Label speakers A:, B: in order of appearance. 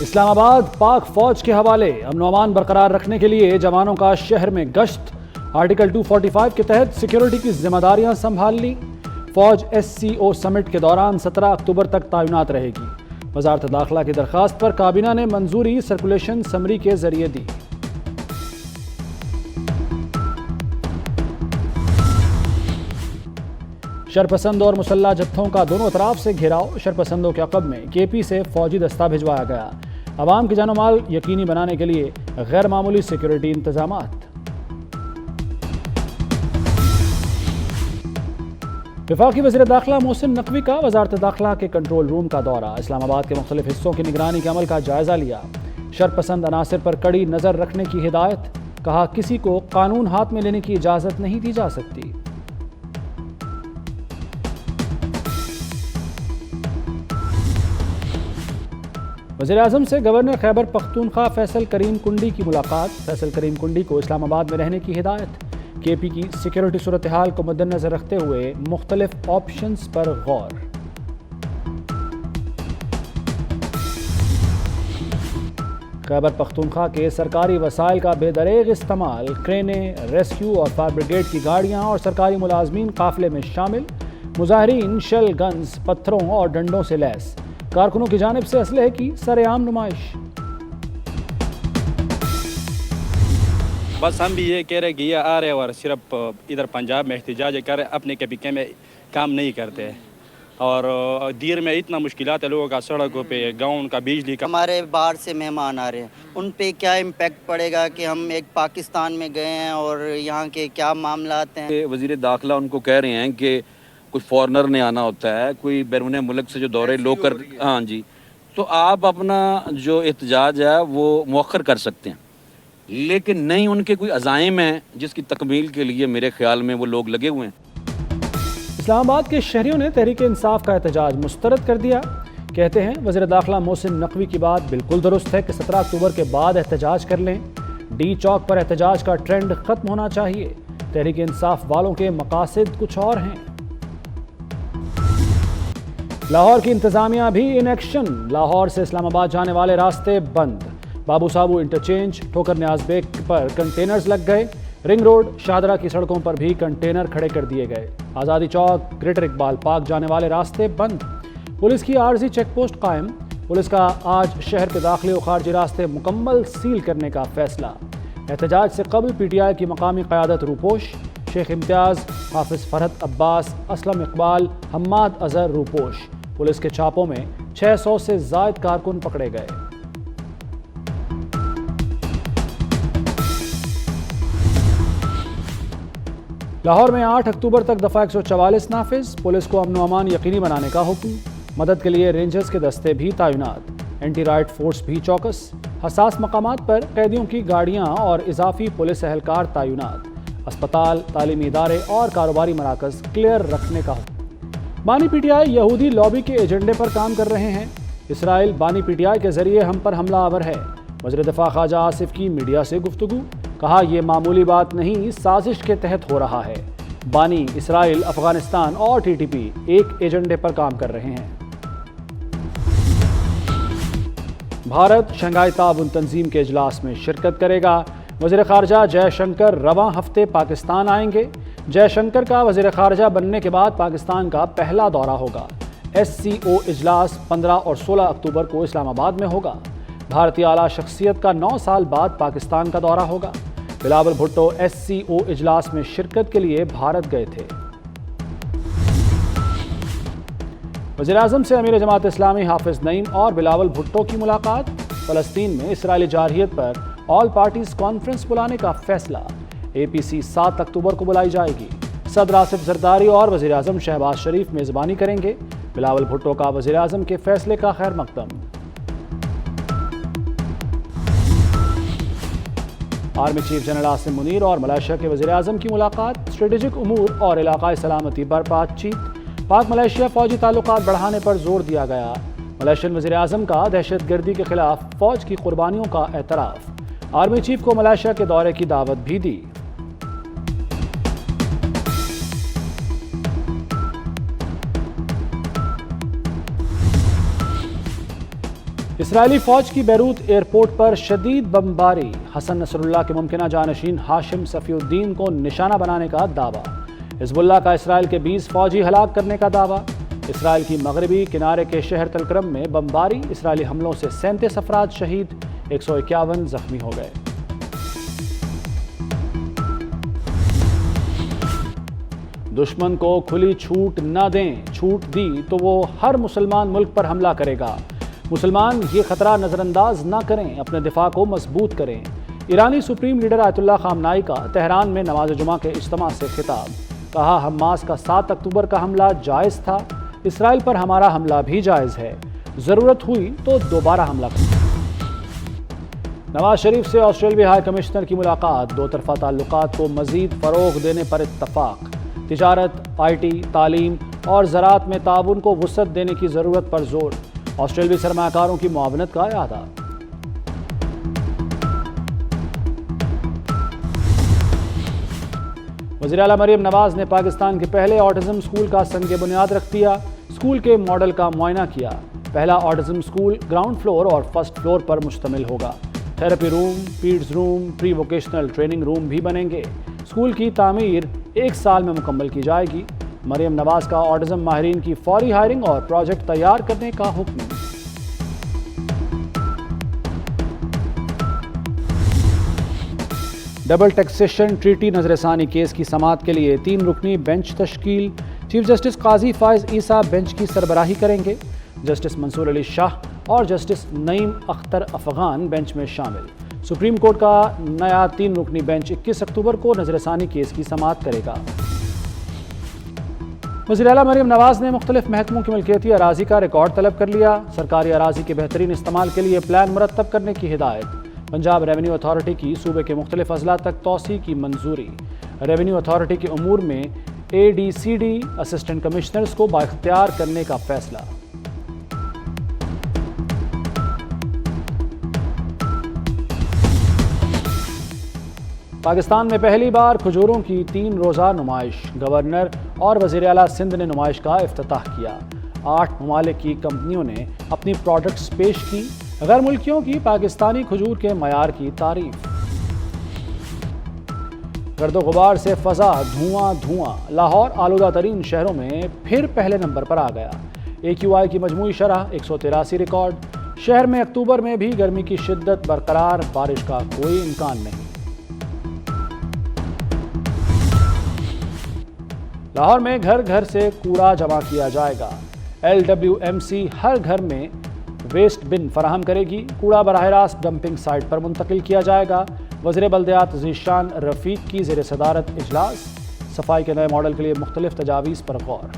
A: اسلام آباد پاک فوج کے حوالے امن و امان برقرار رکھنے کے لیے جوانوں کا شہر میں گشت۔ آرٹیکل 245 کے تحت سیکیورٹی کی ذمہ داریاں سنبھال لی۔ فوج SCO سمٹ کے دوران 17 اکتوبر تک تعینات رہے گی۔ وزارت داخلہ کی درخواست پر کابینہ نے منظوری سرکولیشن سمری کے ذریعے دی۔ شرپسند اور مسلح جتھوں کا دونوں اطراف سے گھیراؤ۔ شرپسندوں کے عقب میں KP سے فوجی دستہ بھجوایا گیا۔ عوام کی جان و مال یقینی بنانے کے لیے غیر معمولی سیکیورٹی انتظامات۔ وفاقی وزیر داخلہ محسن نقوی کا وزارت داخلہ کے کنٹرول روم کا دورہ۔ اسلام آباد کے مختلف حصوں کی نگرانی کے عمل کا جائزہ لیا۔ شرپسند عناصر پر کڑی نظر رکھنے کی ہدایت۔ کہا کسی کو قانون ہاتھ میں لینے کی اجازت نہیں دی جا سکتی۔ وزیراعظم سے گورنر خیبر پختونخوا فیصل کریم کنڈی کی ملاقات۔ فیصل کریم کنڈی کو اسلام آباد میں رہنے کی ہدایت۔ KP کی سیکیورٹی صورتحال کو مد نظر رکھتے ہوئے مختلف آپشنز پر غور۔ خیبر پختونخوا کے سرکاری وسائل کا بے دریغ استعمال۔ کرینیں، ریسکیو اور فائر بریگیڈ کی گاڑیاں اور سرکاری ملازمین قافلے میں شامل۔ مظاہرین شیل گنز، پتھروں اور ڈنڈوں سے لیس۔ کارکنوں کی جانب سے اسلحے کی سر عام نمائش۔
B: بس ہم بھی یہ کہہ رہے کہ یہ آ رہے اور صرف ادھر پنجاب میں احتجاج کر رہے، اپنے کے بھی میں کام نہیں کرتے، اور دیر میں اتنا مشکلات ہے لوگوں کا، سڑکوں پہ گاؤں کا بجلی کا۔
C: ہمارے باہر سے مہمان آ رہے ہیں، ان پہ کیا امپیکٹ پڑے گا کہ ہم ایک پاکستان میں گئے ہیں اور یہاں کے کیا معاملات ہیں۔
D: وزیر داخلہ ان کو کہہ رہے ہیں کہ کوئی فورنر نے آنا ہوتا ہے، کوئی بیرون ملک سے جو دورے لوگ کر، ہاں جی، تو آپ اپنا جو احتجاج ہے وہ مؤخر کر سکتے ہیں، لیکن نہیں ان کے کوئی عزائم ہیں جس کی تکمیل کے لیے میرے خیال میں وہ لوگ لگے ہوئے ہیں۔
A: اسلام آباد کے شہریوں نے تحریک انصاف کا احتجاج مسترد کر دیا۔ کہتے ہیں وزیر داخلہ محسن نقوی کی بات بالکل درست ہے کہ 17 اکتوبر کے بعد احتجاج کر لیں۔ ڈی چوک پر احتجاج کا ٹرینڈ ختم ہونا چاہیے۔ تحریک انصاف والوں کے مقاصد کچھ اور ہیں۔ لاہور کی انتظامیہ بھی ان ایکشن۔ لاہور سے اسلام آباد جانے والے راستے بند۔ بابو صابو انٹرچینج، ٹھوکر نیاز بیگ پر کنٹینرز لگ گئے۔ رنگ روڈ، شاہدرہ کی سڑکوں پر بھی کنٹینر کھڑے کر دیے گئے۔ آزادی چوک، گریٹر اقبال پارک جانے والے راستے بند۔ پولیس کی عارضی چیک پوسٹ قائم۔ پولیس کا آج شہر کے داخلی و خارجی راستے مکمل سیل کرنے کا فیصلہ۔ احتجاج سے قبل PTI کی مقامی قیادت روپوش۔ شیخ امتیاز، حافظ فرحت عباس، اسلم اقبال، حماد اظہر روپوش۔ پولیس کے چھاپوں میں 600 سے زائد کارکن پکڑے گئے۔ لاہور میں 8 اکتوبر تک دفعہ 144 نافذ۔ پولیس کو امن و امان یقینی بنانے کا حکم۔ مدد کے لیے رینجرز کے دستے بھی تعینات۔ اینٹی رائٹ فورس بھی چوکس۔ حساس مقامات پر قیدیوں کی گاڑیاں اور اضافی پولیس اہلکار تعینات۔ اسپتال، تعلیمی ادارے اور کاروباری مراکز کلیئر رکھنے کا حکم۔ بانی PTI یہودی لابی کے ایجنڈے پر کام کر رہے ہیں۔ اسرائیل بانی PTI کے ذریعے ہم پر حملہ آور ہے۔ وزیر دفاع خواجہ آصف کی میڈیا سے گفتگو۔ کہا یہ معمولی بات نہیں، سازش کے تحت ہو رہا ہے۔ بانی، اسرائیل، افغانستان اور TTP ایک ایجنڈے پر کام کر رہے ہیں۔ بھارت شنگھائی تعاون تنظیم کے اجلاس میں شرکت کرے گا۔ وزیر خارجہ جے شنکر رواں ہفتے پاکستان آئیں گے۔ جے شنکر کا وزیر خارجہ بننے کے بعد پاکستان کا پہلا دورہ ہوگا۔ SCO اجلاس 15 اور 16 اکتوبر کو اسلام آباد میں ہوگا۔ بھارتی اعلیٰ شخصیت کا 9 سال بعد پاکستان کا دورہ ہوگا۔ بلاول بھٹو SCO اجلاس میں شرکت کے لیے بھارت گئے تھے۔ وزیراعظم سے امیر جماعت اسلامی حافظ نعیم اور بلاول بھٹو کی ملاقات۔ فلسطین میں اسرائیلی جارحیت پر آل پارٹیز کانفرنس بلانے کا فیصلہ۔ APC 7 اکتوبر کو بلائی جائے گی۔ صدر آصف زرداری اور وزیراعظم شہباز شریف میزبانی کریں گے۔ بلاول بھٹو کا وزیراعظم کے فیصلے کا خیر مقدم۔ Army chief general Asim Munir اور ملائیشیا کے وزیراعظم کی ملاقات۔ اسٹریٹجک امور اور علاقائی سلامتی پر بات چیت۔ پاک ملائیشیا فوجی تعلقات بڑھانے پر زور دیا گیا۔ ملائیشین وزیراعظم کا دہشت گردی کے خلاف فوج کی قربانیوں کا اعتراف۔ آرمی چیف کو ملائیشیا کے دورے کی دعوت بھی دی۔ اسرائیلی فوج کی بیروت ایئرپورٹ پر شدید بمباری، حسن نصر اللہ کے ممکنہ جانشین ہاشم صفی الدین کو نشانہ بنانے کا دعویٰ، حزب اللہ کا اسرائیل کے 20 فوجی ہلاک کرنے کا دعویٰ، اسرائیل کی مغربی کنارے کے شہر تلکرم میں بمباری، اسرائیلی حملوں سے 37 افراد شہید، 151 زخمی ہو گئے۔ دشمن کو کھلی چھوٹ نہ دیں، چھوٹ دی تو وہ ہر مسلمان ملک پر حملہ کرے گا، مسلمان یہ خطرہ نظر انداز نہ کریں، اپنے دفاع کو مضبوط کریں۔ ایرانی سپریم لیڈر آیت اللہ خامنائی کا تہران میں نماز جمعہ کے اجتماع سے خطاب، کہا حماس کا 7 اکتوبر کا حملہ جائز تھا، اسرائیل پر ہمارا حملہ بھی جائز ہے، ضرورت ہوئی تو دوبارہ حملہ کریں۔ نواز شریف سے آسٹریلوی ہائی کمشنر کی ملاقات، دو طرفہ تعلقات کو مزید فروغ دینے پر اتفاق، تجارت، آئی ٹی، تعلیم اور زراعت میں تعاون کو وسعت دینے کی ضرورت پر زور، آسٹریلوی سرمایہ کاروں کی معاونت کا اعادہ۔ وزیر اعلیٰ مریم نواز نے پاکستان کے پہلے آٹزم اسکول کا سنگ بنیاد رکھ دیا، اسکول کے ماڈل کا معائنہ کیا، پہلا آٹزم اسکول گراؤنڈ فلور اور فرسٹ فلور پر مشتمل ہوگا، تھراپی روم، پیڈز روم، پری ووکیشنل ٹریننگ روم بھی بنیں گے، اسکول کی تعمیر 1 سال میں مکمل کی جائے گی، مریم نواز کا آٹزم ماہرین کی فوری ہائرنگ اور پروجیکٹ تیار کرنے کا حکم۔ ڈبل ٹیکسیشن ٹریٹی نظر ثانی کیس کی سماعت کے لیے 3 رکنی بینچ تشکیل، چیف جسٹس قاضی فائز عیسیٰ بینچ کی سربراہی کریں گے، جسٹس منصور علی شاہ اور جسٹس نعیم اختر افغان بینچ میں شامل۔ سپریم کورٹ کا نیا 3 رکنی بینچ 21 اکتوبر کو نظر ثانی کیس کی سماعت کرے گا۔ وزیر اعلیٰ مریم نواز نے مختلف محکموں کی ملکیتی اراضی کا ریکارڈ طلب کر لیا، سرکاری اراضی کے بہترین استعمال کے لیے پلان مرتب کرنے کی ہدایت، پنجاب ریونیو اتھارٹی کی صوبے کے مختلف اضلاع تک توسیع کی منظوری، ریونیو اتھارٹی کے امور میں ADCD اسسٹنٹ کمشنرز کو بااختیار کرنے کا فیصلہ۔ پاکستان میں پہلی بار کھجوروں کی 3 روزہ نمائش، گورنر اور وزیر اعلیٰ سندھ نے نمائش کا افتتاح کیا، 8 ممالک کی کمپنیوں نے اپنی پروڈکٹس پیش کی، غیر ملکیوں کی پاکستانی کھجور کے معیار کی تعریف۔ گرد و غبار سے فضا دھواں، لاہور آلودہ ترین شہروں میں پھر پہلے نمبر پر آ گیا، AQI کی مجموعی شرح 183 ریکارڈ، شہر میں اکتوبر میں بھی گرمی کی شدت برقرار، بارش کا کوئی امکان نہیں۔ لاہور میں گھر گھر سے کوڑا جمع کیا جائے گا، LWMC ہر گھر میں ویسٹ بن فراہم کرے گی، کوڑا براہ راست ڈمپنگ سائٹ پر منتقل کیا جائے گا، وزیر بلدیات ذیشان رفیق کی زیر صدارت اجلاس، صفائی کے نئے ماڈل کے لیے مختلف تجاویز پر غور۔